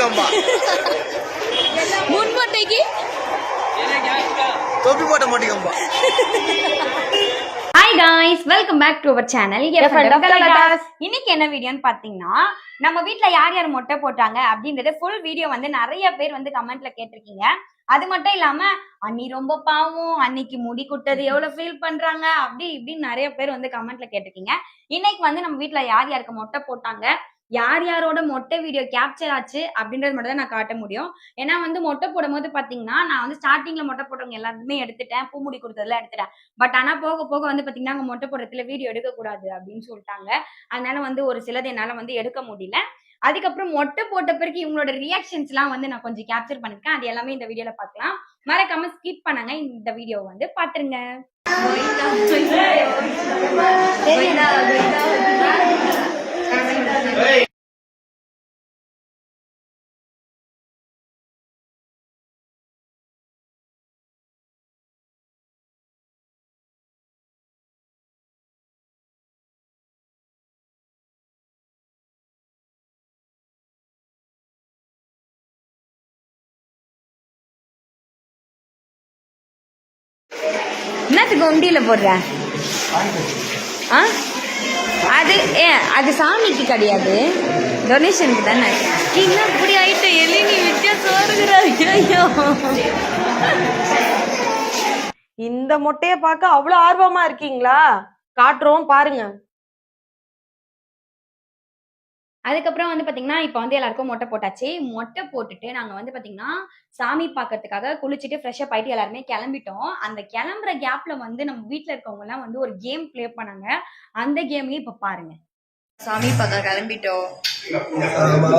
கம்பா முன்மொட்டைக்கு தொப்பி போட்ட மொட்டை கம்பா. Hi guys, welcome back to our channel. இன்னைக்கு என்ன வீடியோன்னு பாத்தீங்கன்னா, நம்ம வீட்ல யார் யார் மொட்டை போட்டாங்க அப்படின்றத ஃபுல் வீடியோ வந்து நிறைய பேர் வந்து கமெண்ட்ல கேட்டிருக்கீங்க. அது மட்டும் இல்லாம அன்னி ரொம்ப பாவம், அன்னைக்கு முடி குட்டது எவ்வளவு ஃபீல் பண்றாங்க அப்படி இப்படின்னு நிறைய பேர் வந்து கமெண்ட்ல கேட்டிருக்கீங்க. இன்னைக்கு வந்து நம்ம வீட்ல யார் யாருக்கு மொட்டை போட்டாங்க, யார் யாரோட மொட்டை வீடியோ கேப்சர் ஆச்சு அப்படின்றது மட்டும் தான் நான் காட்ட முடியும். ஏன்னா வந்து மொட்டை போடும் போது பாத்தீங்கன்னா, நான் வந்து ஸ்டார்டிங்ல மொட்டை போட்டவங்க எல்லாருமே எடுத்துட்டேன், பூ முடி கொடுத்ததுல எடுத்துட்டேன். பட் ஆனா போக போக வந்து பாத்தீங்கன்னா, அங்க மொட்டை போடுறதுல வீடியோ எடுக்க கூடாது அப்படின்னு சொல்லிட்டாங்க. அதனால வந்து ஒரு சிலது என்னால வந்து எடுக்க முடியல. அதுக்கப்புறம் மொட்டை போட்ட பிறகு இவங்களோட ரியாக்ஷன்ஸ் எல்லாம் வந்து நான் கொஞ்சம் கேப்சர் பண்ணிருக்கேன். அது எல்லாமே இந்த வீடியோல பாக்கலாம். மறக்காம ஸ்கிப் பண்ணாங்க இந்த வீடியோ வந்து பாத்துருங்க. என்னத்துக்கு உண்டியில போடுற? அது அது சாமிக்கு கிடையாது, டொனேஷனுக்கு தானே. என்ன இப்படி ஆயிட்ட எலினி வித்தியா சோறுகிறாயோ. இந்த மொட்டைய பார்க்க அவ்வளவு ஆர்வமா இருக்கீங்களா? காட்டுறோம் பாருங்க. அதுக்கப்புறம் வந்து பாத்தீங்கன்னா, இப்ப வந்து எல்லாருக்கும் மொட்டை போட்டாச்சு. மொட்டை போட்டுட்டு நாங்க வந்து பாத்தீங்கன்னா, சாமி பாக்கிறதுக்காக குளிச்சுட்டு ஃப்ரெஷ் அப் ஆயிட்டு எல்லாருமே கிளம்பிட்டோம். அந்த கிளம்புற கேப்ல வந்து நம்ம வீட்டுல இருக்கவங்க எல்லாம் வந்து ஒரு கேம் பிளே பண்ணாங்க. அந்த கேமையும் இப்ப பாருங்க. சாமி பார்க்க கிளம்பிட்டோம்.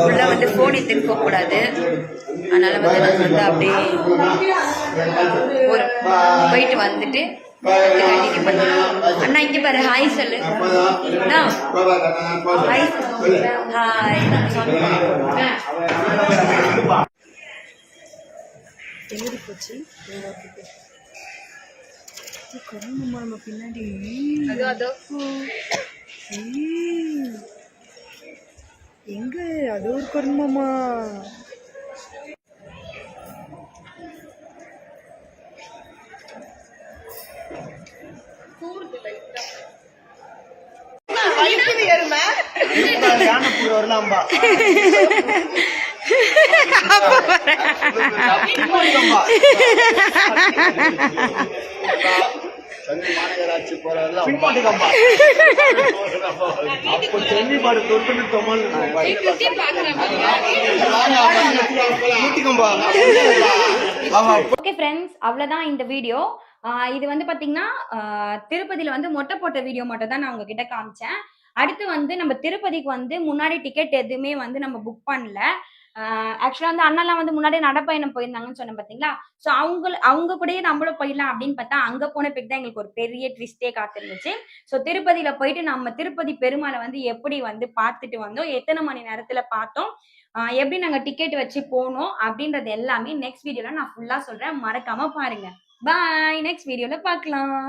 உள்ள வந்து போன் எடுத்துட்டு போக கூடாது, அதனால வந்து நாங்க வந்து அப்படியே போயிட்டு வந்துட்டு அண்ணா இங்க பாரு, ஹாய் சொல்லு. ஹாய் எங்க போச்சு நம்ம பின்னாடி? எங்க அது ஒரு கர்மமா? மாநகராட்சி போறதெல்லாம் ஓகே ஃப்ரெண்ட்ஸ், அவ்வளவுதான் இந்த வீடியோ. இது வந்து பாத்தீங்கன்னா, திருப்பதியில வந்து மொட்டை போட்ட வீடியோ மட்டும் தான் நான் உங்ககிட்ட காமிச்சேன். அடுத்து வந்து நம்ம திருப்பதிக்கு வந்து முன்னாடி டிக்கெட் எதுவுமே வந்து நம்ம புக் பண்ணல. ஆக்சுவலா வந்து அண்ணெல்லாம் வந்து முன்னாடியே நடைப்பயணம் போயிருந்தாங்கன்னு சொன்னேன் பாத்தீங்களா. சோ அவங்க கூடயே நம்மளும் போயிடலாம் அப்படின்னு பார்த்தா, அங்க போன பிறகு தான் எங்களுக்கு ஒரு பெரிய ட்விஸ்டே காத்திருந்துச்சு. சோ திருப்பதியில போயிட்டு நம்ம திருப்பதி பெருமாளை வந்து எப்படி வந்து பார்த்துட்டு வந்தோம், எத்தனை மணி நேரத்துல பார்த்தோம், எப்படி நாங்க டிக்கெட் வச்சு போனோம் அப்படின்றது எல்லாமே நெக்ஸ்ட் வீடியோல நான் ஃபுல்லா சொல்றேன். மறக்காம பாருங்க. பாய், நெக்ஸ்ட் வீடியோல பார்க்கலாம்.